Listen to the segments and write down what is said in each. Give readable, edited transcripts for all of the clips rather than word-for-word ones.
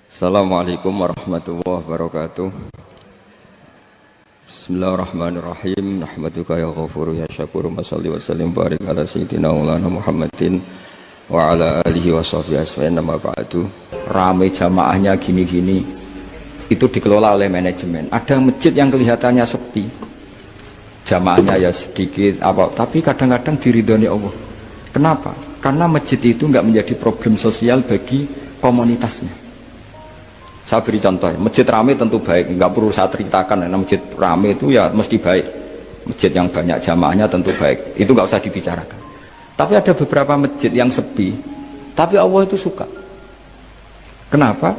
Assalamualaikum warahmatullahi wabarakatuh. Bismillahirrahmanirrahim. Nahmaduka ya ghafuru ya syakuru. Mashalli wa sallim barik ala sayyidina maulana Muhammadin wa ala alihi wa sahbihi asfa'in. Nama ba'du. Rame jamaahnya gini-gini itu dikelola oleh manajemen. Ada masjid yang kelihatannya sepi, jamaahnya ya sedikit tapi kadang-kadang diridhoni Allah. Kenapa? Karena masjid itu enggak menjadi problem sosial bagi komunitasnya. Saya beri contoh, masjid rame tentu baik, nggak perlu saya ceritakan, karena masjid rame itu ya mesti baik. Masjid yang banyak jamaahnya tentu baik, itu nggak usah dibicarakan. Tapi ada beberapa masjid yang sepi, tapi Allah itu suka. Kenapa?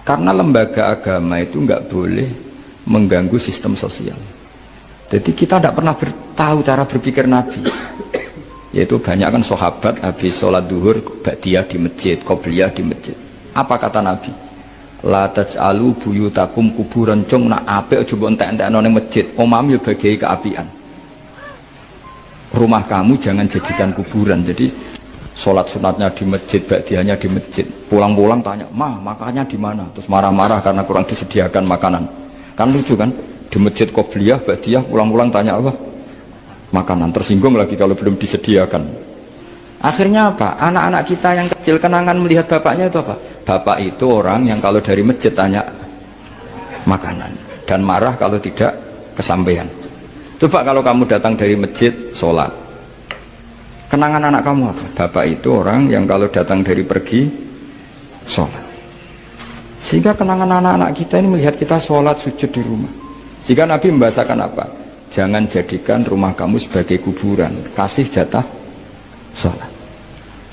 Karena lembaga agama itu nggak boleh mengganggu sistem sosial. Jadi kita tidak pernah tahu cara berpikir Nabi. Yaitu banyak kan sahabat habis sholat duhur, ba'diyah di masjid, qobliyah di masjid. Apa kata Nabi? La taj'alu buyutakum kuburan, cung nak apik aja mbok entek-entekno ning masjid. Omam yo bagai keapian. Rumah kamu jangan jadikan kuburan. Jadi sholat sunatnya di masjid, ba'diyahnya di masjid. Pulang-pulang tanya, "Mah, makannya di mana?" Terus marah-marah karena kurang disediakan makanan. Kan lucu kan? Di masjid qobliyah, ba'diyah pulang-pulang tanya apa? Makanan. Tersinggung lagi kalau belum disediakan. Akhirnya apa? Anak-anak kita yang kecil kenangan melihat bapaknya itu apa? Bapak itu orang yang kalau dari masjid tanya makanan dan marah kalau tidak kesampaian. Coba kalau kamu datang dari masjid sholat, kenangan anak kamu apa? Bapak itu orang yang kalau datang dari pergi sholat. Sehingga kenangan anak-anak kita ini melihat kita sholat sujud di rumah. Jika Nabi membahasakan apa? Jangan jadikan rumah kamu sebagai kuburan, kasih jatah sholat.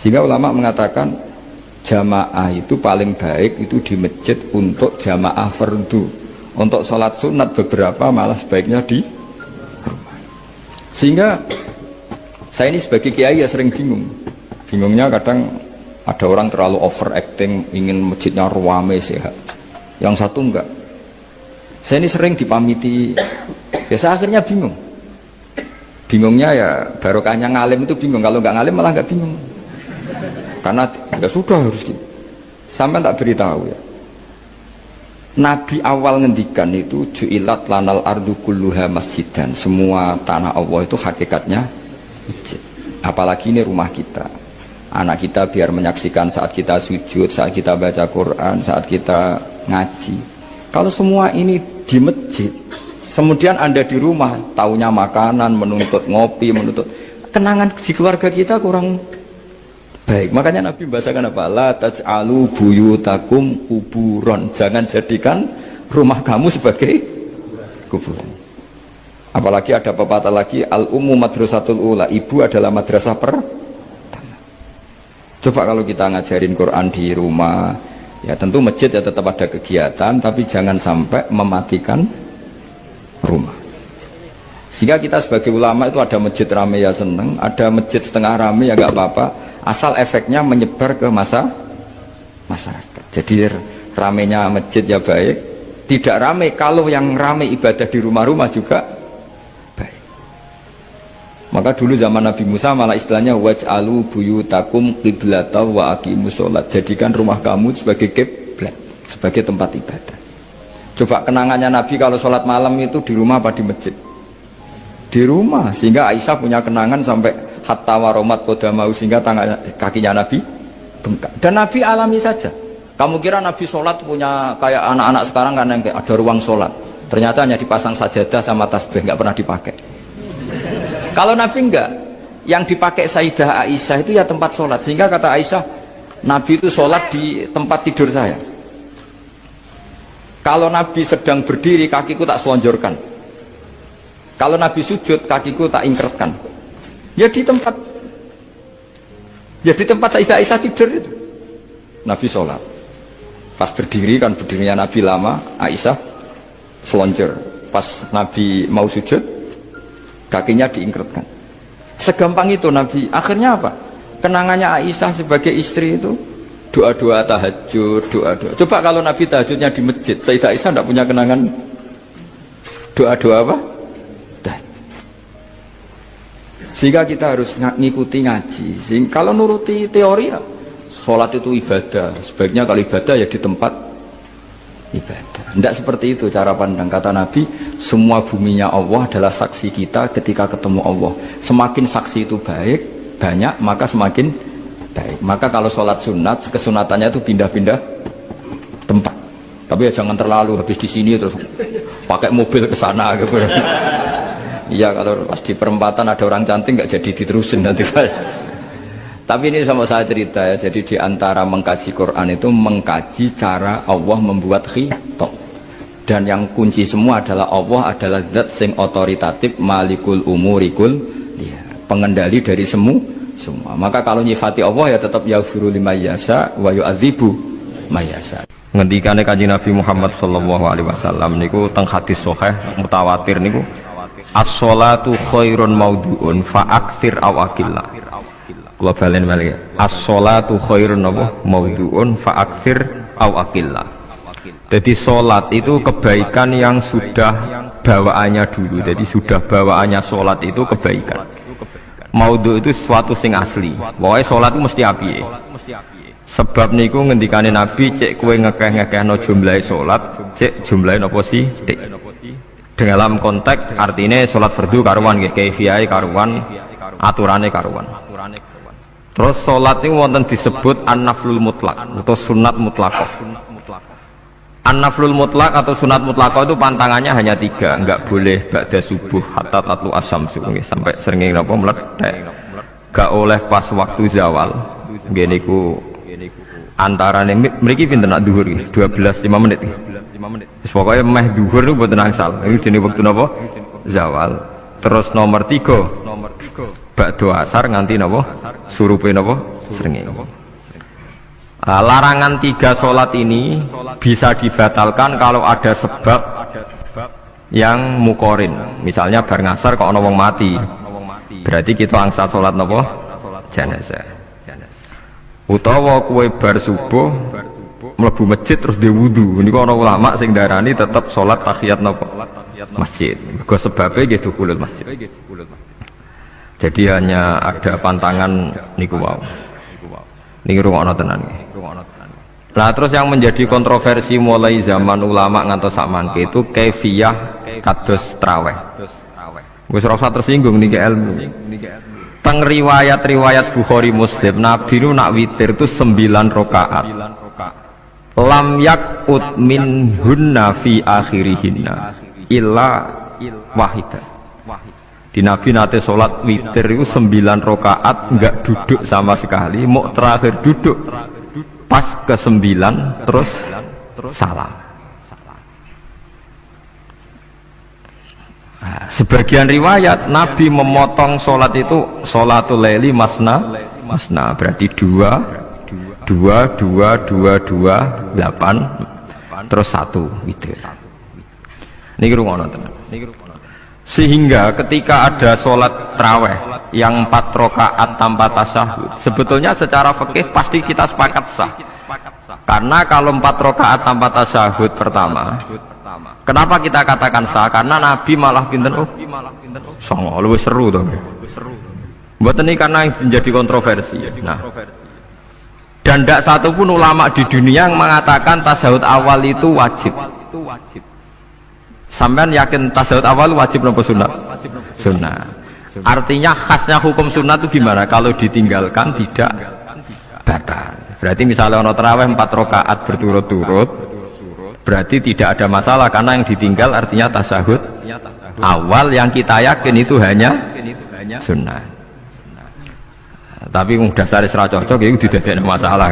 Sehingga ulama mengatakan jamaah itu paling baik itu di masjid untuk jamaah fardu. Untuk sholat sunat beberapa malah sebaiknya di rumah. Sehingga saya ini sebagai kiai ya sering bingung. Bingungnya kadang ada orang terlalu overacting, ingin masjidnya ruame sehat. Yang satu enggak. Saya ini sering dipamiti. Biasa akhirnya bingung. Bingungnya ya barokahnya ngalim itu bingung. Kalau enggak ngalim malah enggak bingung. Karena ya sudah harus gitu. Sampai tak beritahu ya. Nabi awal ngendikan itu ju'ilat lanal ardu kulluha masjidan. Semua tanah Allah itu hakikatnya masjid. Apalagi ini rumah kita. Anak kita biar menyaksikan saat kita sujud, saat kita baca Quran, saat kita ngaji. Kalau semua ini di masjid, kemudian Anda di rumah taunya makanan, menuntut ngopi, menuntut kenangan di keluarga kita kurang baik. Makanya Nabi membahasakan apa? La taj'alu buyutakum kuburon. Jangan jadikan rumah kamu sebagai kuburan. Apalagi ada pepatah lagi, al-ummu madrasatul ula. Ibu adalah madrasah pertama. Coba kalau kita ngajarin Quran di rumah, ya tentu masjid ya tetap ada kegiatan, tapi jangan sampai mematikan rumah. Sehingga kita sebagai ulama itu ada masjid rame ya seneng, ada masjid setengah rame ya gak apa-apa. Asal efeknya menyebar ke masyarakat. Jadi ramenya masjid ya baik, tidak rame kalau yang rame ibadah di rumah-rumah juga baik. Maka dulu zaman Nabi Musa malah istilahnya waj'alu buyutakum qiblata wa aqimus sholat. Jadikan rumah kamu sebagai kiblat, sebagai tempat ibadah. Coba kenangannya Nabi kalau sholat malam itu di rumah apa di masjid? Di rumah. Sehingga Aisyah punya kenangan sampai hatta waromat kodamau, sehingga kakinya Nabi bengkak. Dan Nabi alami saja. Kamu kira Nabi sholat punya kayak anak-anak sekarang kan yang ada ruang sholat, ternyata hanya dipasang sajadah sama tasbih, nggak pernah dipakai. Kalau Nabi enggak, yang dipakai Sayyidah Aisyah itu ya tempat sholat. Sehingga kata Aisyah, Nabi itu sholat di tempat tidur saya. Kalau Nabi sedang berdiri, kakiku tak selonjorkan. Kalau Nabi sujud, kakiku tak ingkretkan. Ya di tempat Sayyidah Aisyah tidur itu Nabi sholat. Pas berdiri kan berdirinya Nabi lama, Aisyah selonjor. Pas Nabi mau sujud, kakinya diingkretkan. Segampang itu Nabi. Akhirnya apa? Kenangannya Aisyah sebagai istri itu doa-doa tahajud, doa-doa. Coba kalau Nabi tahajudnya di masjid, Sayyidah Aisyah tidak punya kenangan doa-doa apa? Sehingga kita harus ngikuti ngaji. Sehingga kalau nuruti teori ya sholat itu ibadah. Sebaiknya kalau ibadah ya di tempat ibadah. Tidak seperti itu cara pandang. Kata Nabi, semua buminya Allah adalah saksi kita ketika ketemu Allah. Semakin saksi itu banyak, maka semakin baik. Maka kalau sholat sunat, kesunatannya itu pindah-pindah tempat. Tapi ya jangan terlalu habis di sini terus pakai mobil ke sana gitu. Iya, kalau pas di perempatan ada orang cantik nggak jadi diterusin nanti. Tapi ini sama saya cerita ya. Jadi di antara mengkaji Quran itu mengkaji cara Allah membuat khitab. Dan yang kunci semua adalah Allah adalah zat sing otoritatif, malikul umurikul, ya, pengendali dari semua. Maka kalau nyifati Allah ya tetap yaghfiru liman yasha wa yu'adzibu may yasha. Ngendikane Kanjeng Nabi Muhammad sallallahu alaihi wasallam niku teng hadis sahih mutawatir niku, as-sholatu khairun maudhu'un fa aktsir aw aqilla. Kula balen balik. As-sholatu khairun maudhu'un fa aktsir aw aqilla. Jadi sholat itu kebaikan yang sudah bawaannya dulu. Jadi sudah bawaannya sholat itu kebaikan. Maudhu itu sesuatu sing asli. Pokoknya sholat itu mesti api. Sebab niku ngendikane Nabi, cek kue ngekeh-ngekehno jumlahe sholat, cek jumlahe nopo sih? Dalam konteks artinya sholat fardu karuan, kaifiyai karuan, aturannya karuan. Terus sholat itu wonten disebut an-naflul mutlak atau sunat mutlakoh. An-naflul mutlak atau sunat mutlakoh itu pantangannya hanya 3, enggak boleh ba'da subuh hatta tatlu asyamsu sampai sering napa meletek. Enggak oleh pas waktu zawal. Ngene iku antarane mriki pinten nak dhuwur iki 12 5 menit. Pokoknya meh dhuwur niku mboten angsal. Iki jenenge wektu napa? Zawal. Terus nomor 3 ba'da asar nganti napa? Surupe napa? Srengenge. Larangan 3 sholat ini bisa dibatalkan kalau ada sebab yang mukorin. Misalnya bar ngasar kok ana wong mati, berarti kita angsal sholat napa? Jenazah. Utawa kue bar subuh mlebu masjid terus diwudu. Niku ana ulama sing darani tetep sholat tahiyat napa? Masjid. Mergo sebabe nggih dukhulul masjid. Jadi hanya ada pantangan niku wae. Niki rungokno tenan nggih. Nah terus yang menjadi kontroversi mulai zaman ulama ngantos sakmangke itu kaifiyah kados traweh. Wis ora usah tersinggung niki ilmu. Teng riwayat-riwayat Bukhari Muslim Nabi nu nak witir itu 9 rakaat. Lam yakut min hunna fi akhirihinna illa wahidah. Di Nabi nate sholat witir itu 9 rakaat enggak duduk sama sekali, mau terakhir duduk pas ke-9 terus salam. Nah, sebagian riwayat Nabi memotong sholat itu sholatul laili masna berarti 2 8 terus 1 witir. Niki rungono tenan. Sehingga ketika ada sholat taraweh yang 4 rakaat tanpa tasyahud, sebetulnya secara fikih pasti kita sepakat sah. Karena kalau 4 rakaat tanpa tasyahud pertama, kenapa kita katakan sah? Karena Nabi malah pinten songo, lebih seru dong. Buat ini karena menjadi kontroversi. Nah, dan tidak satu pun ulama di dunia yang mengatakan tasyahud awal itu wajib. Sampean yakin tasyahud awal wajib nopo sunat? Sunat. Artinya khasnya hukum sunat itu gimana? Kalau ditinggalkan tidak batal. Berarti misalnya ono tarawih 4 rakaat berturut-turut, berarti tidak ada masalah karena yang ditinggal artinya tasyahud awal yang kita yakin itu hanya sunat. Tapi dasar ra cocok itu tidak ada masalah.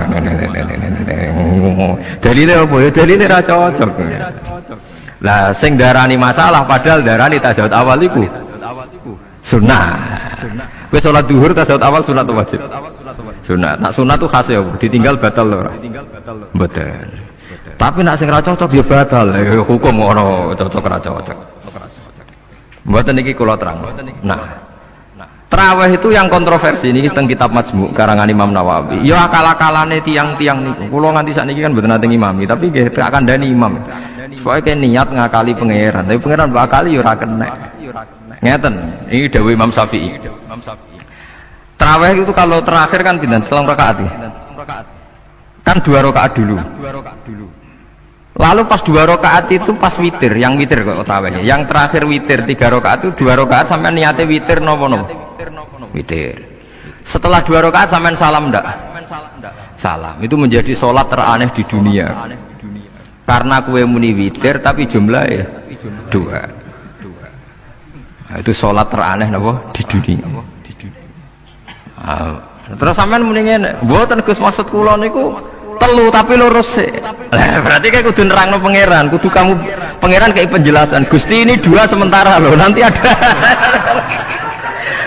Dalile apa ya? Dalile ra cocok. Lah sing darani masalah padahal darani tasyahud awal iku sunah. Kowe salat zuhur tasyahud awal sunat atau wajib? Sunat. Nak sunat tuh khas ya, ditinggal batal lho ora? Mboten. Tapi nak sing ra cocok ya batal. Hukum ngono cocok ra cocok. Mboten iki kula terang. Nah, tarawih itu yang kontroversi ini teng kitab Majmu' karangan Imam Nawawi. Ya akal-akalane tiang-tiang niku. Kula nganti sakniki kan mboten nate ngimami, tapi nggih tak kandhani imam. Soalnya niat ngakali pangeran, tapi pangeran bakali ya ora kena. Ngeten, ini dawuh Imam Syafi'i. Tarawih itu kalau terakhir kan pinten? 3 rakaat. Kan 2 rakaat dulu. Lalu pas 2 rakaat itu pas witir, yang witir kok tarawih. Yang terakhir witir 3 rakaat itu 2 rakaat sampai niatnya witir nopo. Witir. Setelah 2 rakaat sampai salam ndak? Salam. Itu menjadi sholat teraneh di dunia. Karena kue muni witir tapi jumlahnya 2. Nah, itu sholat teraneh nopo di dunia. Terus sampean mendingin, mboten Gus maksud kula niku telu tapi lurus sih. Berarti kayak kudu nerangno pangeran, kudu kamu pangeran kayak penjelasan. Gusti ini 2 sementara loh, nanti ada.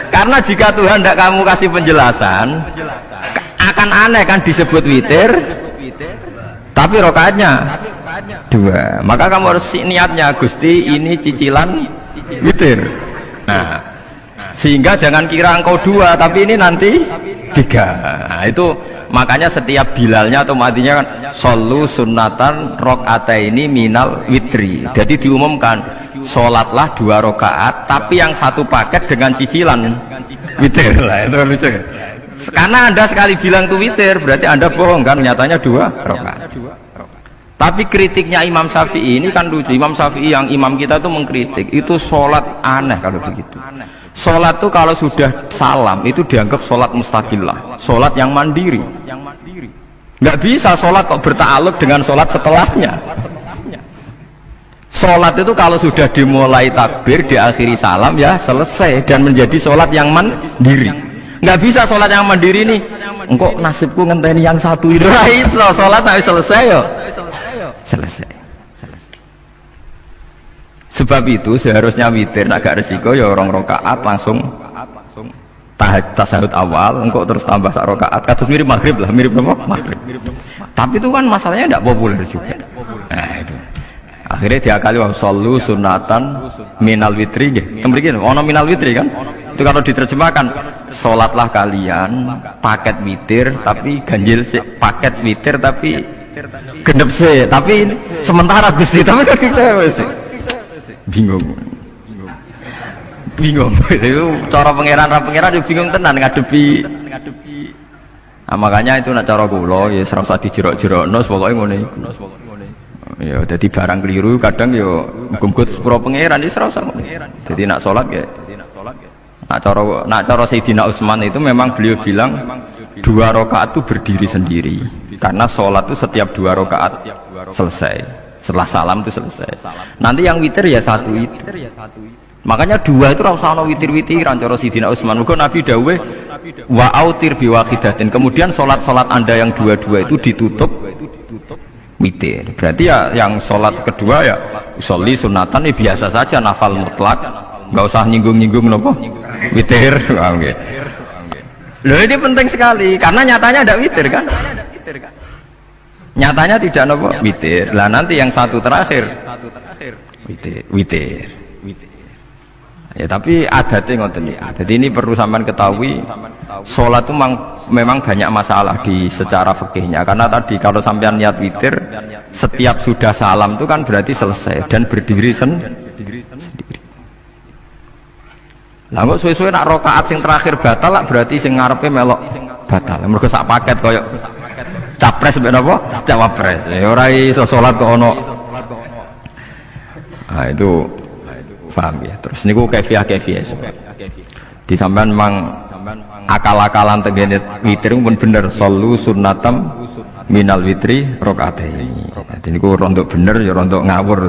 Karena jika Tuhan tidak kamu kasih penjelasan, akan aneh kan disebut witir, tapi rokaatnya 2. Maka kamu harus niatnya Gusti ini cicilan witir. Nah, sehingga jangan kira engkau 2, tapi ini nanti 3. Nah, itu makanya setiap bilalnya atau matinya kan solu sunnatan rokataini minal witri. Jadi diumumkan sholatlah 2 rakaat tapi yang 1 paket dengan cicilan witir. Lah itu lucu. Karena Anda sekali bilang tuh witir berarti Anda bohong kan, nyatanya 2 rakaat. Tapi kritiknya Imam Syafi'i ini kan lucu. Imam Syafi'i yang imam kita tuh mengkritik itu sholat aneh kalau begitu. Sholat tuh kalau sudah salam itu dianggap sholat mustaqillah, sholat yang mandiri. Nggak bisa sholat kok berta'alluq dengan sholat setelahnya. Sholat itu kalau sudah dimulai takbir, diakhiri salam ya selesai dan menjadi sholat yang mandiri. Nggak bisa sholat yang mandiri nih. Engkau nasibku ngenteni yang satu itu. Iso sholat tapi selesai yo. Selesai. Sebab itu seharusnya witir agak resiko ya orang rakaat langsung tasahud awal, engkau terus tambah sak rakaat. Kados mirip maghrib lah, mirip apa? Maghrib. Tapi itu kan masalahnya tidak populer juga. Nah itu. Akhirnya diakali wa shollu sunatan minal witri nggih. Mriki ono minal witri kan? Itu kalau diterjemahkan salatlah kalian paket witir tapi ganjil sih, paket witir tapi gendep sih, tapi sementara Gusti tapi kan kita bingung itu cara pangeran juga bingung tenan ngadepi. Nah, makanya itu nak cara kula ya ora usah dijerok-jerokno pokoke ngene iku. Ya dadi barang keliru kadang ya muga-muga sepuro pangeran ya ora usah ngono. Jadi nak salat ya nak cara Sayyidina Utsman itu memang beliau bilang 2 rakaat itu berdiri sendiri karena salat itu setiap 2 rakaat selesai. Setelah salam itu selesai. Nanti yang witir ya 1 witir. Makanya 2 itu rasa ana witir-witiran cara Sayyidina Utsman. Muga Nabi dawuh wa autir bi wahidatin. Kemudian salat-salat Anda yang 2 itu ditutup witir. Berarti ya yang salat kedua ya sholli sunatan ya biasa saja nafal mutlak. Enggak usah nyinggung-nyinggung napa? Witir. Nggih. Loh ini penting sekali karena nyatanya ada witir kan? Nyatanya tidak nopo witir. Lah nanti yang 1 terakhir witir. Ya tapi adatnya ngoten iki. Jadi ini perlu sampean ketahui, sholat itu memang banyak masalah di secara fikihnya. Karena tadi kalau sampean niat witir, setiap sudah salam itu kan berarti selesai dan berdiri sendiri. Lah kok suwe-suwe nak rakaat sing terakhir batal lah berarti sing ngarepe melok batal. Mergo sak paket koyo capres mbek napa? Cawapres. Ya ora iso salat kok ono. Nah itu paham ya. Terus niku kefiah. Di sampean memang akal-akalan tegene witir pun bener solu sunnatam minal witri rakaataini. Jadi niku rontok bener ya rontok ngawur.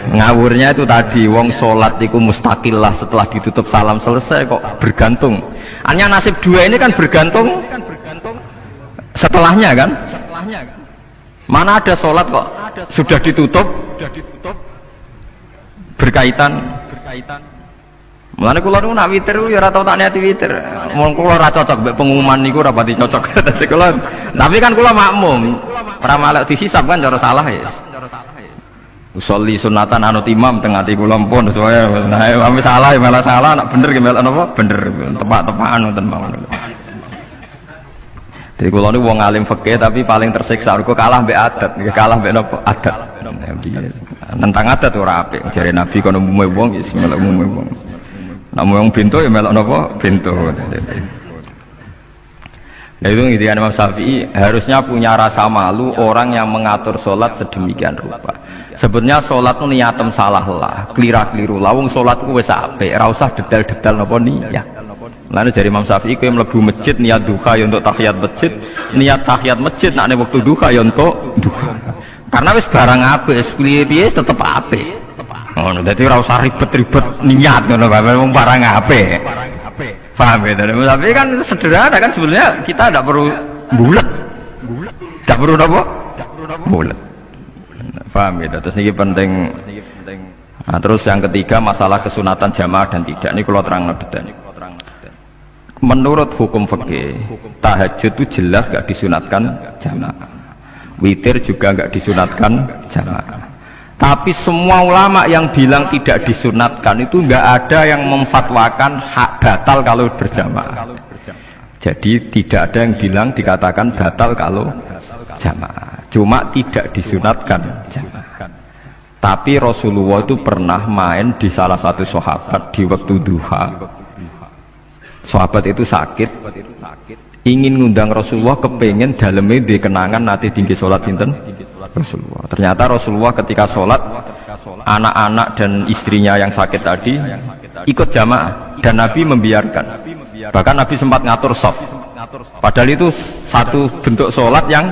Ngawurnya itu tadi wong salat iku mustaqillah setelah ditutup salam selesai kok bergantung. Hanya nasib 2 ini kan bergantung setelahnya kan? Mana ada sholat kok sudah ditutup berkaitan. Mulane kula niku nak witir ya ora tau tak niati witir. Mun kula ora cocok mbek pengumuman niku ora pati cocok. Tapi kan kula makmum. Ora malek dihisab kan cara salah ya. Usolli sunatan anut imam teng ati kula pun supaya nah ame salah ya malah salah, nak bener ki melok napa? Bener. Tepak-tepakan ngoten mawon. Jadi kalau ini wong alim fikih tapi paling tersiksa kok kalah mbek adat, kalah mbek napa adat. Nentang adat ora apik. Jare Nabi kono umume wong ya melok umume wong. Nek wong pintu ya melok napa? Pintu. Nah itu ngintikan Imam Syafi'i, harusnya punya rasa malu orang yang mengatur sholat sedemikian rupa. Sebetulnya sholat itu niatem salah lah, kelira-keliru lawung sholat itu wis apik, ora usah detail-detail napa niat. Lalu dari Imam Syafi'i kowe mlebu masjid niat duha ya untuk tahiyat masjid, niat tahiyat masjid nek waktu duha ya untuk duha. Karena wis barang apik, wis piye-piye tetep apik. Ngono, dadi ora usah ribet-ribet niat ngono bae, wong barang apik. Paham ya? Tapi kan sederhana kan sebenarnya kita tidak perlu bulat, tidak perlu apa? Bulat. Paham ya? Terus ini penting. Nah, terus yang ketiga masalah kesunatan jamaah dan tidak. Ini kalau terang detail. Menurut hukum fikih, tahajud itu jelas gak disunatkan jamaah. Witir juga gak disunatkan jamaah. Tapi semua ulama yang bilang tidak disunatkan itu nggak ada yang memfatwakan hak batal kalau berjamaah. Jadi tidak ada yang bilang dikatakan batal kalau jamaah. Cuma tidak disunatkan jamaah. Tapi Rasulullah itu pernah main di salah satu sahabat di waktu duha. Sahabat itu sakit, ingin ngundang Rasulullah, kepengen dalamnya di kenangan nanti tinggi sholat sinten Rasulullah. Ternyata Rasulullah ketika sholat, anak-anak dan istrinya yang sakit tadi ikut jamaah dan Nabi membiarkan. Bahkan Nabi sempat ngatur shaf. Padahal itu satu bentuk sholat yang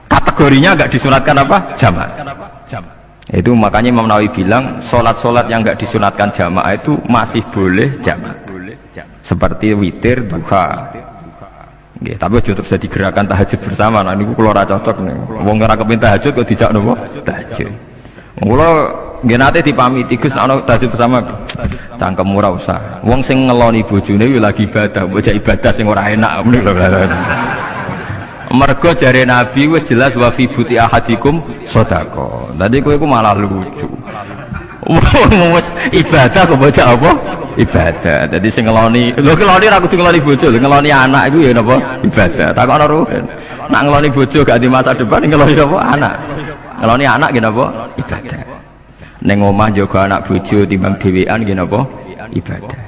kategorinya agak disunatkan apa? Jamaah. Itu makanya Imam Nawawi bilang sholat-sholat yang enggak disunatkan jamaah itu masih boleh jamaah. Seperti witir, duha. Nggih, tapi aja terus jadi gerakan tahajud bersama. Nah niku kula ora cocok nih. Wong ora kepengin tahajud kok dijak napa? Tahajud. Kula nggih nate dipamiti Gus ana tahajud bersama. Cangkem ora usah. Wong sing ngeloni bojone yo lagi ibadah, bocah ibadah sing ora enak ngono lho. Mergo jare Nabi wis jelas wa fi buti ahadikum sedekah. Tadi kowe iku malah lucu. Wis ibadah kok bocah apa? Ibadah. Jadi sing ngeloni, lho ngeloni ra kudu ngeloni bojo, ngeloni anak iku ya napa? Ibadah. Takokno ruhen. Nak ngeloni bojo gak di masa depan ngeloni apa? Anak. Ngeloni anak nggih napa? Ibadah. Ning omah jaga anak bojo timbang dhewean nggih napa? Ibadah.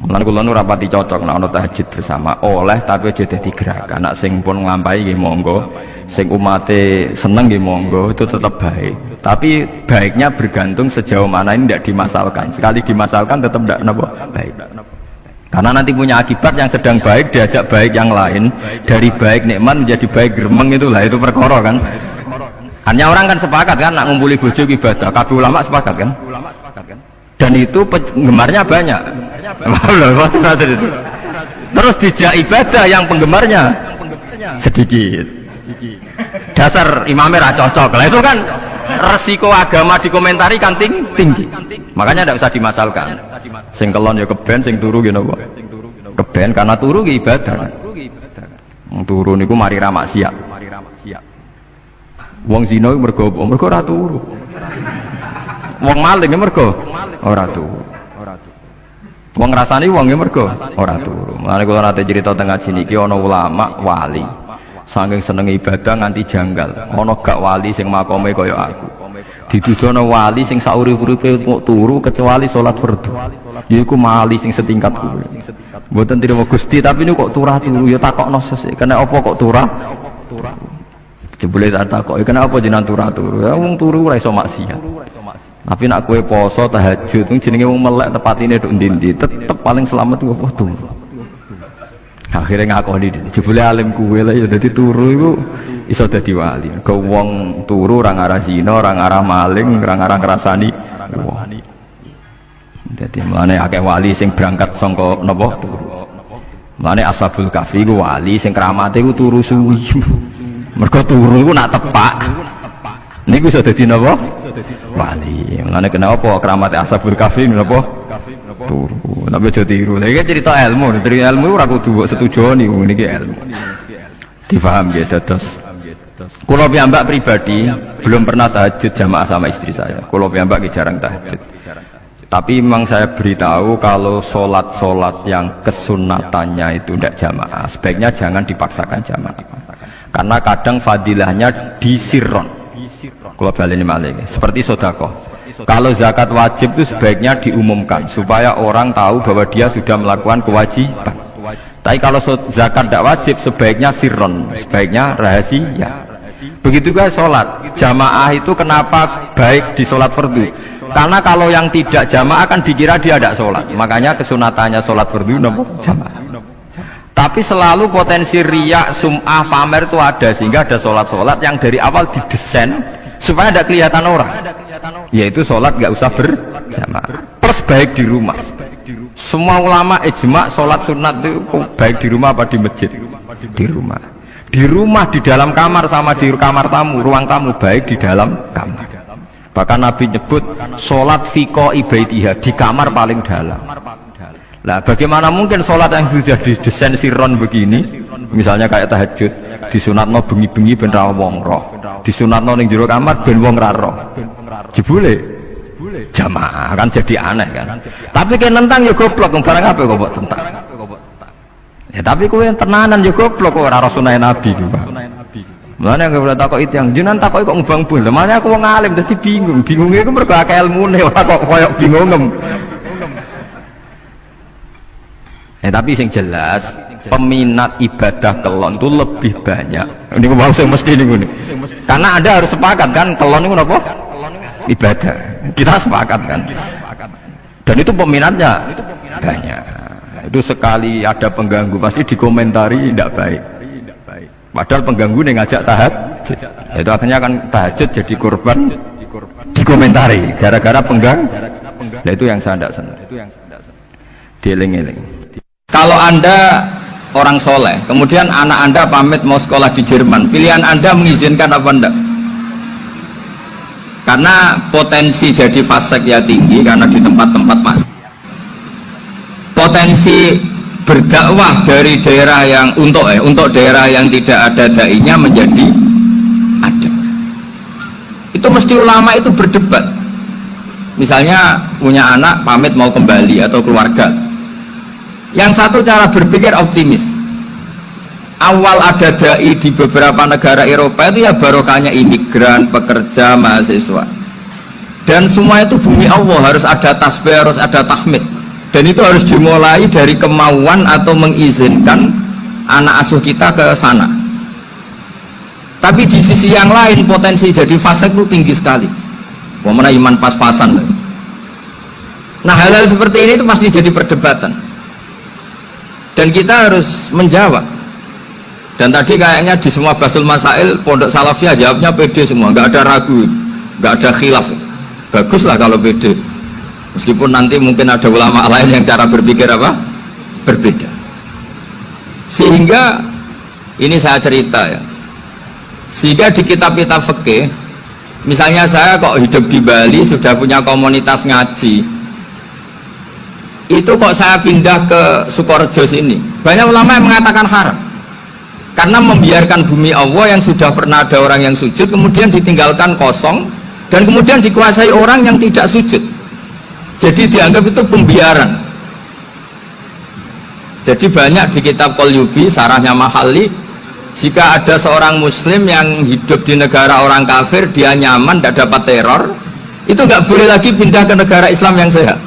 Mulane kula nu rapati cocok nek ana tahajud bersama oleh tapi aja dadi gerakan. Nak sing pun nglampahi nggih monggo, sing umate seneng nggih monggo, itu tetap baik. Tapi baiknya bergantung sejauh mana ini tidak dimasalkan. Sekali dimasalkan tetap tidak napa baik. Karena nanti punya akibat yang sedang baik diajak baik yang lain, dari baik nikmat menjadi baik gremeng, itulah itu perkara kan. Hanya orang kan sepakat kan nak ngumpuli bojo ibadah, kabeh ulama sepakat kan. Dan itu penggemarnya banyak. Terus dijak ibadah yang penggemarnya sedikit. Dasar imamnya ra cocok. Lah itu kan resiko agama dikomentari kan tinggi. Makanya tidak usah dimasalkan. Sing kelon ya keben, sing turu ya napa? Keben karena turu ki ibadah kan. Wong turu niku mari ra maksiat. Wong zina mergo apa? Mergo ora turu. Wong maling mergo ora turu. Wong ngrasani wong mergo ora turu. Mulane kula nate cerita teng ngaji niki ana ulama wali. Saking seneng ibadah nganti janggal. Ana gak wali sing makome kaya aku. Dituduhno wali sing saurip-uripe kok turu kecuali salat fardu. Yaiku wali sing setingkat kuwi. Mboten trimo Gusti tapi niku kok turah turu ya takokno sesuk. Kena apa kok turah? Jebule tak takoki kena apa jenengan turah turu. Ya wong turu ora iso maksiat. Tapi nak kue poso tahajud jenenge wong melek tepatine nduk ndi-ndi tetep paling selamat ku apa turu. Akhirnya ngakoni jebule alim kuwe lah ya dadi turu iku iso dadi wali. Ke wong turu ora ngarah zina, ora ngarah maling, ora ngarah ngrasani wong. Dadi mulane akeh wali sing berangkat saka napa turu. Mulane Ashabul Kahfi ku wali sing kramate ku turu suwi. Mergo turu iku nak tepak. Niku iso dadi napa? Wali. Mulane kenapa kramate Ashabul Kahfi napa? Turu. Tapi aja tiru. Lha iki cerita ilmu, dari ilmu ora kudu setuju niku niki ilmu. Difaham ya dados. Kula piyambak pribadi belum pernah tahajud jamaah sama istri saya. Kula piyambak jarang tahajud. Tapi memang saya beritahu kalau sholat-sholat yang kesunatannya itu tidak jamaah, sebaiknya jangan dipaksakan jamaah. Karena kadang fadilahnya disirron. Kalau baleni malih seperti sedekah. Kalau zakat wajib itu sebaiknya diumumkan supaya orang tahu bahwa dia sudah melakukan kewajiban. Tapi kalau zakat tidak wajib, sebaiknya sirron, sebaiknya rahasia. Begitu juga sholat jamaah itu kenapa baik di sholat fardu? Karena kalau yang tidak jamaah kan dikira dia tidak sholat, makanya kesunatannya sholat fardu jamaah. Tapi selalu potensi riya, sum'ah, pamer itu ada, sehingga ada sholat-sholat yang dari awal didesain supaya tidak kelihatan orang, yaitu sholat nggak usah berjamaah, plus baik di rumah. Semua ulama ijma sholat sunat itu baik di rumah apa di masjid? Di rumah. Di rumah, di dalam kamar sama di kamar tamu, ruang tamu, baik di dalam kamar. Bahkan Nabi nyebut sholat fiko ibaitiha, di kamar paling dalam. Nah, bagaimana mungkin sholat yang sudah didesain sirron begini, misalnya kayak tahajud, disunatno bengi-bengi ben ra wong roh, disunatno ning jero kamar ben wong ra roh. Jebule jamaah kan jadi aneh kan. Tapi kan nentang ya goblok, barang apa kok mbok tentang. Ya tapi kowe tenanan ya goblok kok ora sunah Nabi ku, Pak. Mulane aku ora takok itu yang jenengan takok kok ngubang bul. Makanya aku wong alim dadi bingung. Bingunge iku mergo akeh ilmune ora kok koyo bingungem. Tapi sing jelas peminat ibadah kelon itu lebih banyak. Ini mau saya mesti ini. Karena Anda harus sepakat kan kelon itu apa? Ibadah. Kita sepakat kan. Dan itu peminatnya banyak. Itu sekali ada pengganggu pasti dikomentari tidak baik. Padahal pengganggu yang ngajak tahajud. Itu akhirnya kan tahajud jadi korban dikomentari gara-gara pengganggu. Nah itu yang saya tidak senang. Dieling-eling. Kalau Anda orang soleh, kemudian anak Anda pamit mau sekolah di Jerman, pilihan Anda mengizinkan apa enggak? Karena potensi jadi fasik ya tinggi, karena di tempat-tempat mas. Potensi berdakwah dari daerah yang untuk daerah yang tidak ada dai-nya menjadi ada. Itu mesti ulama itu berdebat. Misalnya punya anak pamit mau kembali atau keluarga. Yang satu cara berpikir optimis. Awal ada dai di beberapa negara Eropa itu ya barokahnya imigran, pekerja, mahasiswa. Dan semua itu bumi Allah, harus ada tasbih, harus ada tahmid. Dan itu harus dimulai dari kemauan atau mengizinkan anak asuh kita ke sana. Tapi di sisi yang lain potensi jadi fasik itu tinggi sekali. Wamana iman pas-pasan. Nah hal-hal seperti ini itu pasti jadi perdebatan. Dan kita harus menjawab. Dan tadi kayaknya di semua Basul Masail Pondok Salafiyah jawabnya pede semua, nggak ada ragu, nggak ada khilaf. Baguslah kalau pede. Meskipun nanti mungkin ada ulama lain yang cara berpikir apa? Berbeda. Sehingga ini saya cerita ya. Sehingga di kitab-kitab fikih, misalnya saya kok hidup di Bali sudah punya komunitas ngaji. Itu kok saya pindah ke Sukorejo sini, banyak ulama yang mengatakan haram karena membiarkan bumi Allah yang sudah pernah ada orang yang sujud kemudian ditinggalkan kosong dan kemudian dikuasai orang yang tidak sujud, jadi dianggap itu pembiaran. Jadi banyak di kitab Qalyubi, sarahnya Mahalli, jika ada seorang muslim yang hidup di negara orang kafir, dia nyaman, tidak dapat teror, itu nggak boleh lagi pindah ke negara Islam yang sehat.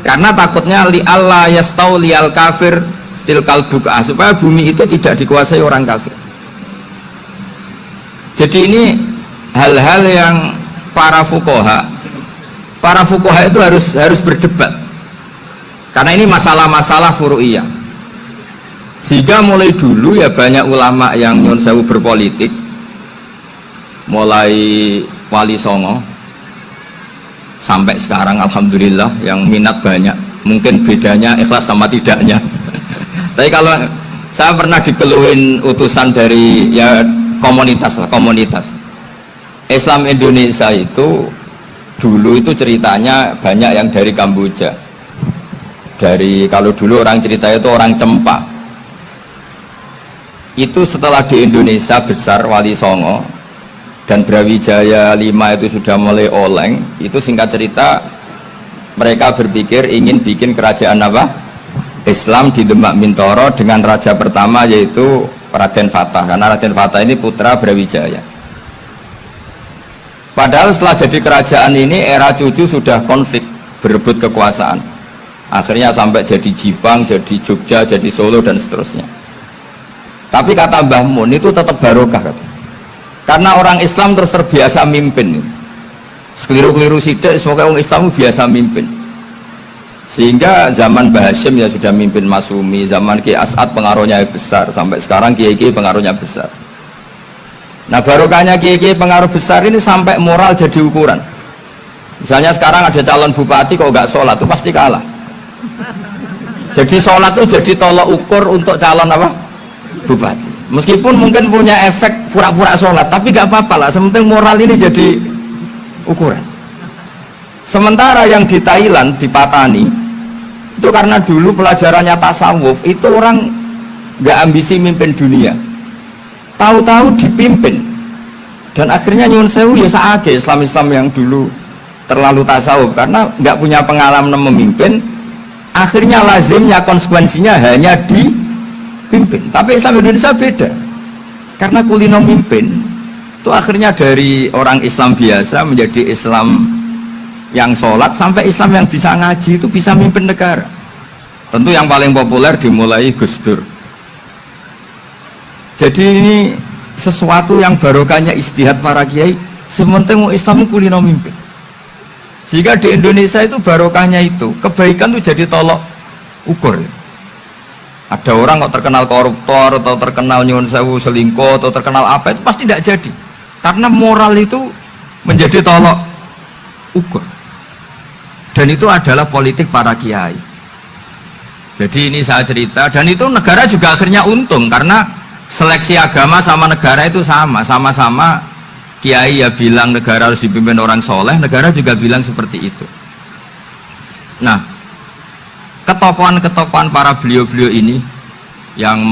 Karena takutnya li Allah yastauliyal kafir tilkal buka, supaya bumi itu tidak dikuasai orang kafir. Jadi ini hal-hal yang para fuqaha itu harus berdebat. Karena ini masalah-masalah furu'iyah. Sehingga mulai dulu ya banyak ulama yang nyun sewu berpolitik, mulai Wali Songo sampai sekarang alhamdulillah yang minat banyak. Mungkin bedanya ikhlas sama tidaknya. Tapi kalau saya pernah dikeluhin utusan dari ya komunitas Islam Indonesia itu dulu itu ceritanya banyak yang dari Kamboja. Dari kalau dulu orang cerita itu orang Cempa. Itu setelah di Indonesia besar Wali Songo dan Brawijaya 5 itu sudah mulai oleng, itu singkat cerita mereka berpikir ingin bikin kerajaan apa? Islam di Demak Mintoro dengan raja pertama yaitu Raden Fatah, karena Raden Fatah ini putra Brawijaya. Padahal setelah jadi kerajaan ini era cucu sudah konflik, berebut kekuasaan Akhirnya sampai jadi Jipang, jadi Jogja, jadi Solo dan seterusnya. Tapi kata Mbah Mun itu tetap barokah kata. Karena orang Islam terus terbiasa mimpin. Sekeliru-keliru sidik, semoga orang Islam biasa mimpin. Sehingga zaman Mbah Hashim ya sudah mimpin Masumi, zaman Ki As'ad pengaruhnya besar, sampai sekarang Kiai-Kiai pengaruhnya besar. Nah barokahnya Kiai-Kiai pengaruh besar ini sampai moral jadi ukuran. Misalnya sekarang ada calon bupati kok nggak sholat itu pasti kalah. Jadi sholat itu jadi tolok ukur untuk calon apa? Bupati. Meskipun mungkin punya efek pura-pura sholat, tapi nggak apa-apa lah. Sementing moral ini jadi ukuran. Sementara yang di Thailand, di Patani, itu karena dulu pelajarannya tasawuf, itu orang nggak ambisi mimpin dunia. Tahu-tahu dipimpin. Dan akhirnya nyuwun sewu ya saage Islam-Islam yang dulu terlalu tasawuf karena nggak punya pengalaman memimpin. Akhirnya lazimnya konsekuensinya hanya dipimpin. Tapi Islam Indonesia beda. Karena kulino mimpin itu akhirnya dari orang Islam biasa menjadi Islam yang sholat sampai Islam yang bisa ngaji itu bisa mimpin negara. Tentu yang paling populer dimulai Gus Dur. Jadi ini sesuatu yang barokahnya istihad para kiai. Sementing Islam kulino mimpin. Jika di Indonesia itu barokahnya itu kebaikan itu jadi tolok ukur. Ada orang kok terkenal koruptor atau terkenal nyuwun sewu selingkuh atau terkenal apa itu pasti tidak jadi. Karena moral itu menjadi tolok ukur. Dan itu adalah politik para kiai. Jadi ini saya cerita dan itu negara juga akhirnya untung karena seleksi agama sama negara itu sama-sama kiai ya bilang negara harus dipimpin orang soleh, negara juga bilang seperti itu. Nah, ketokohan-ketokohan para beliau-beliau ini yang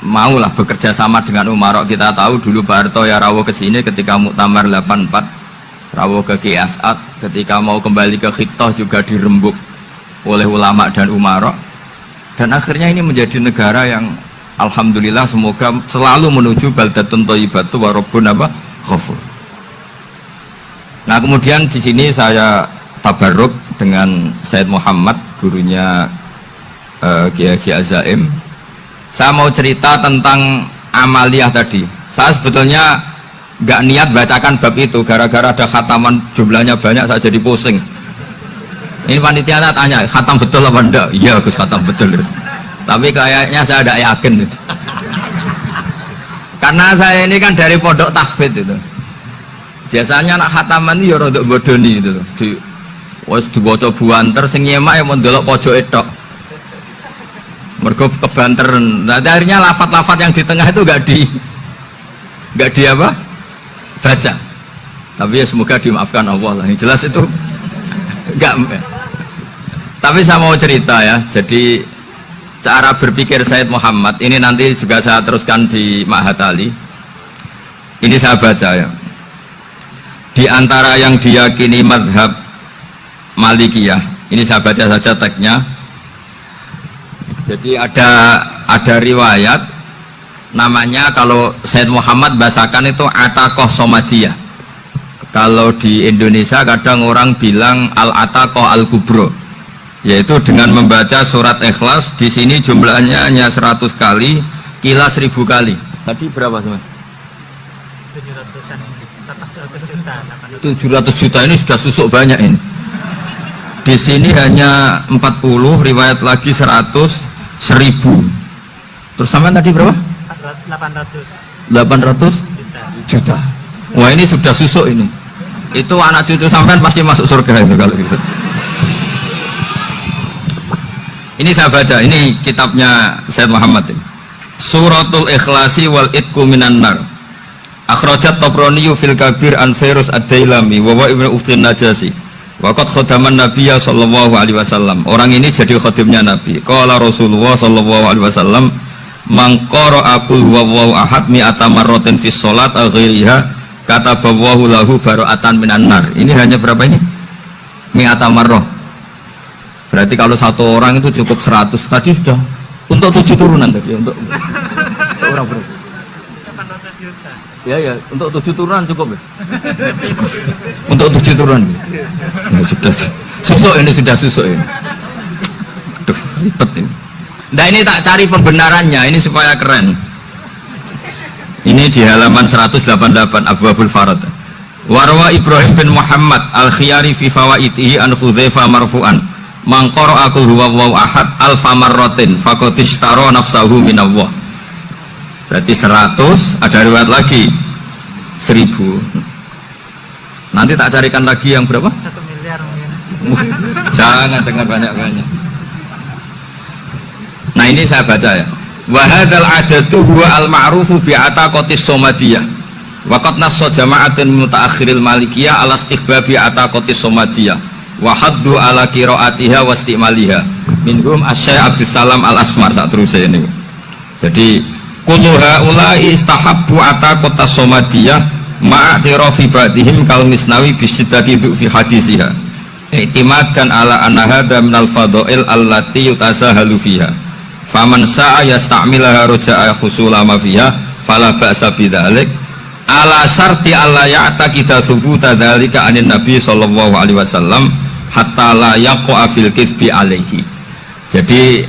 maulah bekerja sama dengan Umarok. Kita tahu dulu Pak Harto ya rawuh ke sini ketika Muktamar 84, rawuh ke Ki As'ad, ketika mau kembali ke Khittah juga dirembuk oleh ulama dan Umarok. Dan akhirnya ini menjadi negara yang alhamdulillah semoga selalu menuju baldatun thayyibatu wa rabbun ghafur. Nah, kemudian di sini saya tabarruk dengan Said Muhammad, gurunya Kiai Haji Azaim. Saya mau cerita tentang amaliyah tadi. Saya sebetulnya nggak niat bacakan bab itu, gara-gara ada khataman jumlahnya banyak saya jadi pusing. Ini panitia tanya, khatam betul apa enggak? Iya Gus, khatam betul. Tapi kayaknya saya tidak yakin itu. Karena saya ini kan dari pondok tahfidz itu. Biasanya anak khataman itu ya rodok bodoni itu. Wes dibaca buanter sing nyemak ya mau ndelok pojok tok. Mergo kebanteran. Nah, akhirnya lafat-lafat yang di tengah itu enggak di apa? Baca. Tapi ya semoga dimaafkan Allah lah. Yang jelas itu enggak. Tapi saya mau cerita ya. Jadi cara berpikir Said Muhammad ini nanti juga saya teruskan di Ma'had Ali. Ini saya baca ya. Di antara yang diyakini madhab Malikiyah, ini saya baca saja teksnya. Jadi ada riwayat namanya, kalau Said Muhammad bahasakan itu Ataqoh Somadiyah. Kalau di Indonesia kadang orang bilang Al-Ataqoh Al-Kubro, yaitu dengan membaca surat Ikhlas. Di sini jumlahnya hanya 100 kali, Kila 1000 kali. Tadi berapa teman? 700 juta ini sudah susuk banyak ini. Di sini hanya 40, riwayat lagi 100, 1000. Terus sama tadi berapa? 800 juta. Wah ini sudah susuk ini. Itu anak cucu sampean pasti masuk surga itu kalau gitu. Ini saya baca, ini kitabnya Said Muhammad ini. Suratul Ikhlasi wal Itqu minan nar. Akhrajat Tabrani fil Kabir an Fairuz ad-Dailami wa wa ibnu Uftin Najasi. Waqad khadaman Nabiyya sallallahu alaihi wasallam. Orang ini jadi khadimnya Nabi. Qala Rasulullah sallallahu alaihi wasallam, "Man qara'a qul huwallahu ahad mi'ata marratin fi shalat aw ghairiha kataballahu lahu bara'atan minan nar." Ini hanya berapa ini? Mi'ata marrah. Berarti kalau satu orang itu cukup 100. Tadi sudah untuk 7 turunan tadi untuk orang berapa? 800 juta. Ya, untuk 7 turunan cukup ya? Cukup. Untuk 7 turunan. Ya, sudah susuk ini, sudah susuk ini. Waduh, ribet ini. Nah ini tak cari pembenarannya, ini supaya keren. Ini di halaman 188 Abwabul Farad. Warwa Ibrahim bin Muhammad al-Khiyari fi fawaitihi an Hudzaifah marfu'an. Man qara'a qul huwallahu ahad alfa marratin faqad ishtara nafsahu minallah. Berarti 100, ada riwayat lagi 1000. Nanti tak carikan lagi yang berapa? 1 miliar mungkin. Jangan banyak-banyak. Nah ini saya baca ya. Wa hadzal adatu huwa al-ma'rufu bi ataqatis somadiyah. Wa qad nassa jama'atun mutaakhiril malikiyah ala istihbabi ataqatis somadiyah wa haddu ala qiraatiha wa istimaliha. Minhum Asy-Syaikh Abdus Salam Al-Asmar sak terusé ini. Jadi kullu haula'i istahabbu ataqatas somadiyah ma'atirafi ba'dihim kal Misnawi bi syiddati fi hadisiha. I'timadan ala anna hadza minal fadha'il allati yutasahalu fiha. Faman sa'a yasta'milaha roja'a khusula ma fiha fala ba'sa bidzalik ala syarti alla ya'taqida thubuta dzalika anin nabi sallallahu alaihi wasallam hatta la yaqa fil kitsbi alaihi. Jadi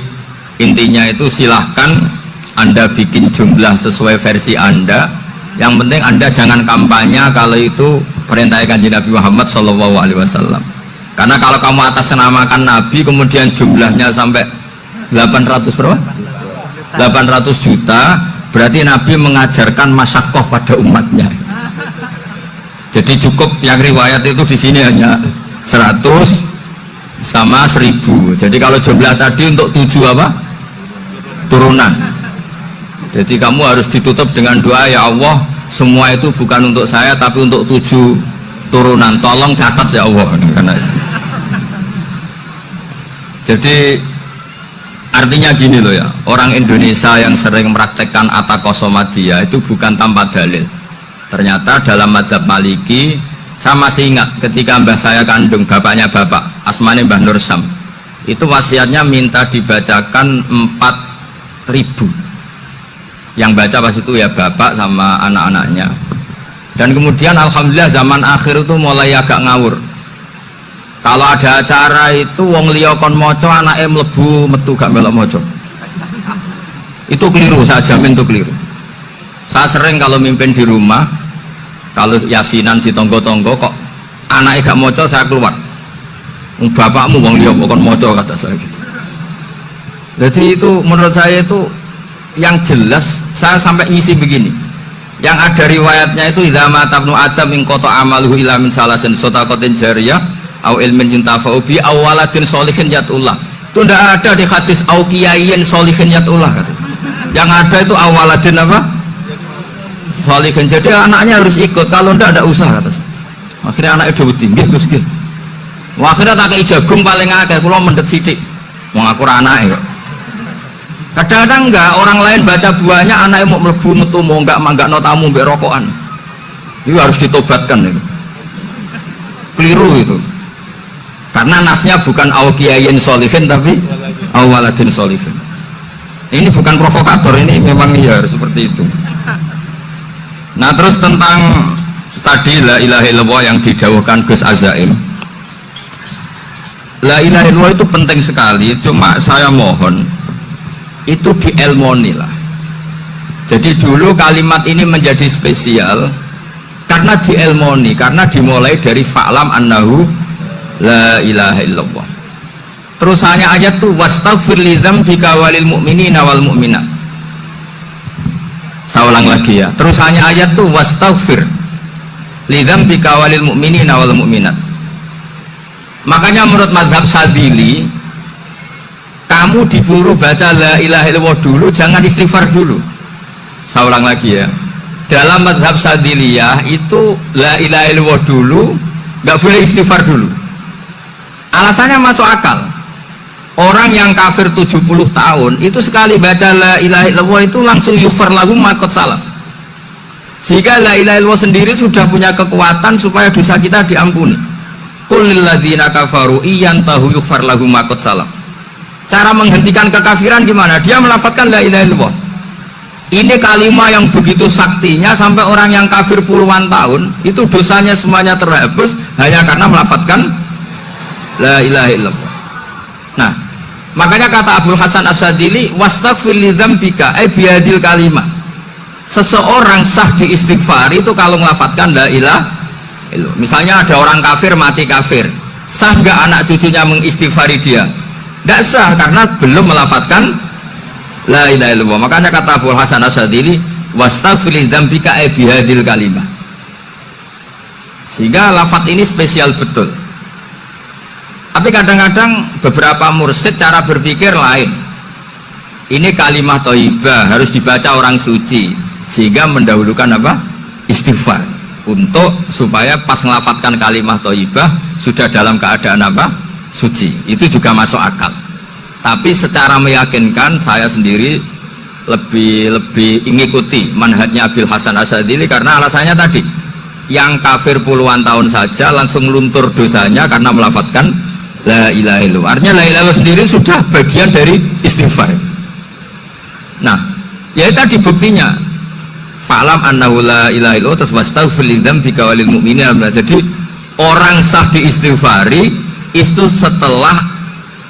intinya itu silahkan Anda bikin jumlah sesuai versi Anda, yang penting Anda jangan kampanye kalau itu perintah Kanjeng Nabi Muhammad sallallahu alaihi wasallam. Karena kalau kamu atasnamakan Nabi kemudian jumlahnya sampai 800 berapa? 800 juta, berarti Nabi mengajarkan masyakoh pada umatnya. Jadi cukup yang riwayat itu di sini hanya 100 sama 1000. Jadi kalau jumlah tadi untuk 7 apa? Turunan. Jadi kamu harus ditutup dengan doa, ya Allah, semua itu bukan untuk saya tapi untuk 7 turunan. Tolong catat ya Allah. Karena itu. Jadi artinya gini loh ya, orang Indonesia yang sering mempraktekkan ataqosomadiyah itu bukan tanpa dalil. Ternyata dalam madzhab Maliki, saya masih ingat ketika mbah saya kandung, bapaknya bapak, asmane Mbah Nur Syam, itu wasiatnya minta dibacakan 4.000. Yang baca pas itu ya bapak sama anak-anaknya. Dan kemudian alhamdulillah zaman akhir itu mulai agak ngawur. Kalau ada acara itu wong liya kon maca anake mlebu metu gak melok maca. Itu keliru, saya jamin itu keliru. Saya sering kalau mimpin di rumah, kalau yasinan di tonggo-tonggo kok anake gak maca, saya keluar. Bapakmu wong liya kok kon maca, kata saya gitu. Jadi itu menurut saya itu yang jelas, saya sampai ngisi begini. Yang ada riwayatnya itu idza mata ibnu adam min qata amaluhu ila min salasin shadaqatin jariyah au ilmin yuntafa'u bi awaladin sholihin yatullah. Itu tidak ada di hadis au kiyayin sholihin yatullah kata. Yang ada itu awaladin apa? Sholihin. Jadi anaknya harus ikut, kalau tidak usah kata. Akhirnya anaknya udah tinggi terus gitu. Akhirnya tak kei jagung paling akeh, kula mendhet sithik. Wong aku ora anake kok. Kadang-kadang enggak, orang lain baca buahnya anaknya mau mlebu metu mau enggak manggakno tamu mbek rokokan. Itu harus ditobatkan itu. Keliru itu. Karena nasnya bukan awkiyayin sholihin tapi awaladin sholihin. Ini bukan provokator, ini memang ya harus seperti itu. Nah terus tentang tadi la ilaha illallah yang didawuhkan Gus Azaim, la ilaha illallah itu penting sekali, cuma saya mohon itu dielmoni lah. Jadi dulu kalimat ini menjadi spesial karena dielmoni, karena dimulai dari fa'lam annahu la ilaha illallah. Terus hanya ayat tuh wastaghfir li dzambika walil mu'minina wal mu'minat. Saya ulang lagi ya. Terus hanya ayat tuh wastaghfir li dzambika walil mu'minina wal mu'minat. Makanya menurut mazhab Sadili, kamu diburu baca la ilaha illallah dulu, jangan istighfar dulu. Saya ulang lagi ya. Dalam mazhab Sadiliyah itu la ilaha illallah dulu, nggak boleh istighfar dulu. Alasannya masuk akal. Orang yang kafir 70 tahun itu sekali baca la ilaha illallah itu langsung yughfar lahu ma qad salaf. Sehingga la ilaha illallah sendiri sudah punya kekuatan supaya dosa kita diampuni. Qul lil ladzina kafaru iyantahu yughfar lahum ma qad salaf. Cara menghentikan kekafiran gimana? Dia melafadzkan la ilaha illallah. Ini kalimat yang begitu saktinya sampai orang yang kafir puluhan tahun itu dosanya semuanya terhapus hanya karena melafadzkan la ilaha illallah. Nah, Makanya kata Abdul Hasan Asyadzili, wastaghfir li dzambika ay bihadil kalimah. Seseorang sah di istighfar itu kalau melafadzkan la ilaha illallah. Misalnya ada orang kafir mati kafir, sah nggak anak cucunya mengistighfari dia? Nggak sah, karena belum melafadzkan la ilaha illallah. Makanya kata Abdul Hasan Asyadzili, wastaghfir li dzambika ay bihadil kalimah. Sehingga lafadz ini spesial betul. Tapi kadang-kadang beberapa mursyid cara berpikir lain. Ini kalimah thayyibah harus dibaca orang suci, sehingga mendahulukan apa? Istighfar, untuk supaya pas ngelafatkan kalimah thayyibah sudah dalam keadaan apa? Suci. Itu juga masuk akal. Tapi secara meyakinkan saya sendiri lebih mengikuti manhajnya Abdul Hasan Asyadzili, karena alasannya tadi, yang kafir puluhan tahun saja langsung luntur dosanya karena melafatkan la ilaha illallah. Artinya la ilaha illallah sendiri sudah bagian dari istighfar. Nah, ya tadi buktinya. Fa'lam annahu la ilaha illallah terus wastaghfir li dzambika walil mu'minina. Jadi orang sah diistighfari itu setelah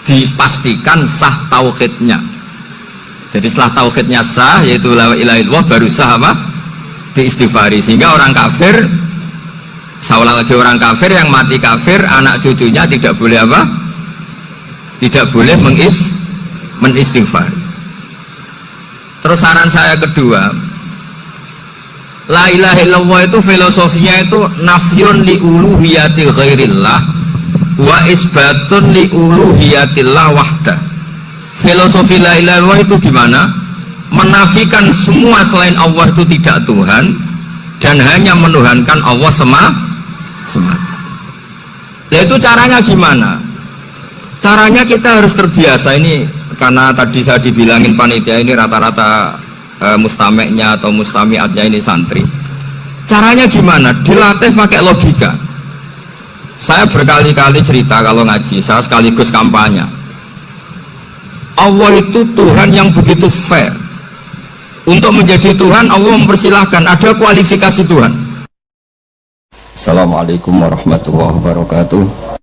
dipastikan sah tauhidnya. Jadi setelah tauhidnya sah, yaitu la ilaha illallah, baru sah apa? Diistighfari. Sehingga orang kafir, seolah lagi orang kafir yang mati kafir, anak cucunya tidak boleh apa? Tidak boleh menistighfar. Terus saran saya kedua, la ilaha illallah itu filosofinya itu nafyun li uluhiyatil ghairillah wa isbatun li uluhiyatillah wahda. Filosofi la ilaha illallah itu gimana? Menafikan semua selain Allah itu tidak Tuhan, dan hanya menuhankan Allah semata. Ya itu caranya gimana? Caranya kita harus terbiasa. Ini karena tadi saya dibilangin panitia ini rata-rata mustameknya atau mustamiatnya ini santri. Caranya gimana? Dilatih pakai logika. Saya berkali-kali cerita kalau ngaji, saya sekaligus kampanye. Allah itu Tuhan yang begitu fair. Untuk menjadi Tuhan, Allah mempersilahkan, ada kualifikasi Tuhan. Assalamualaikum warahmatullahi wabarakatuh.